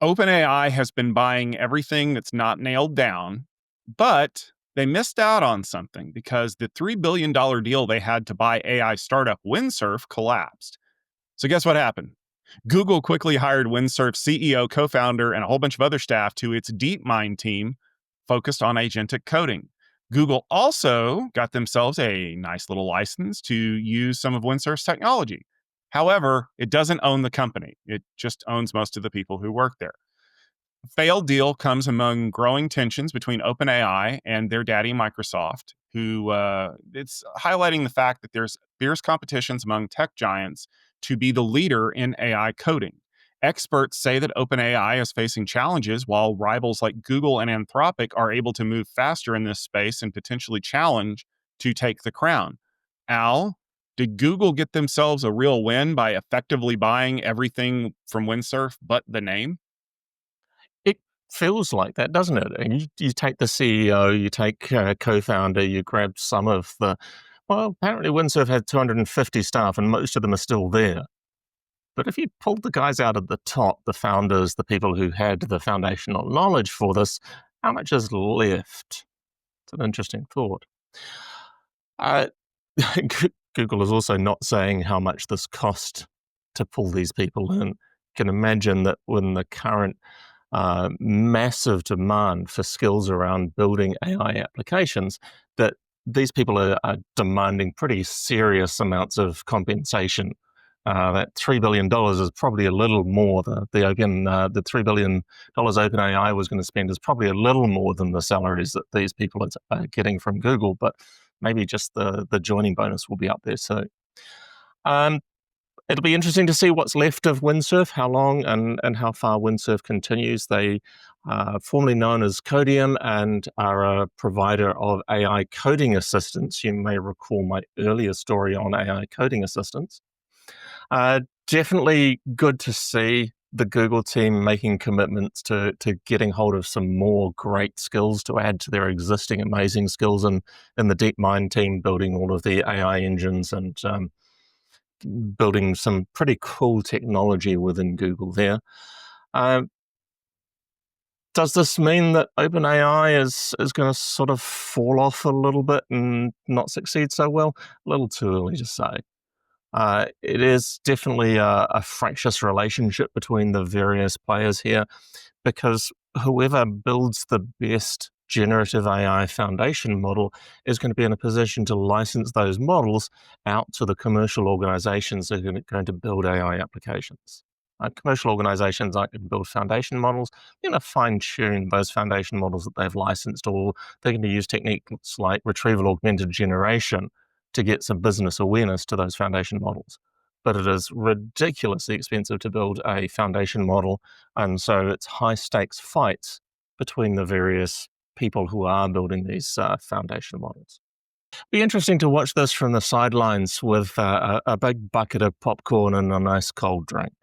OpenAI has been buying everything that's not nailed down, but they missed out on something because the $3 billion deal they had to buy AI startup Windsurf collapsed. So, guess what happened? Google quickly hired Windsurf's CEO, co founder, and a whole bunch of other staff to its DeepMind team focused on agentic coding. Google also got themselves a nice little license to use some of Windsurf's technology. However, it doesn't own the company, it just owns most of the people who work there. Failed deal comes among growing tensions between OpenAI and their daddy Microsoft, who it's highlighting the fact that there's fierce competitions among tech giants to be the leader in AI coding. Experts say that OpenAI is facing challenges while rivals like Google and Anthropic are able to move faster in this space and potentially challenge to take the crown. Al, did Google get themselves a real win by effectively buying everything from Windsurf but the name? It feels like that, doesn't it? And you take the CEO, you take co-founder, you grab some of the. Well, apparently Windsurf had 250 staff, and most of them are still there. But if you pulled the guys out at the top, the founders, the people who had the foundational knowledge for this, how much is left? It's an interesting thought. Uh, Google is also not saying how much this cost to pull these people in. You can imagine that when the current massive demand for skills around building AI applications, that these people are demanding pretty serious amounts of compensation. That $3 billion is probably a little more. The $3 billion OpenAI was going to spend is probably a little more than the salaries that these people are getting from Google, but maybe just the joining bonus will be up there. So it'll be interesting to see what's left of Windsurf, how long and how far Windsurf continues. They are formerly known as Codium and are a provider of AI coding assistance. You may recall my earlier story on AI coding assistance. Definitely good to see the Google team making commitments to getting hold of some more great skills to add to their existing amazing skills, and the DeepMind team building all of the AI engines and building some pretty cool technology within Google there. Does this mean that OpenAI is going to sort of fall off a little bit and not succeed so well? A little too early to say. It is definitely a fractious relationship between the various players here, because whoever builds the best generative AI foundation model is going to be in a position to license those models out to the commercial organizations that are going to build AI applications. Commercial organizations aren't going to build foundation models. They're going to fine-tune those foundation models that they've licensed, or they're going to use techniques like retrieval augmented generation to get some business awareness to those foundation models. But it is ridiculously expensive to build a foundation model, and so it's high-stakes fights between the various people who are building these foundation models. Be interesting to watch this from the sidelines with a big bucket of popcorn and a nice cold drink.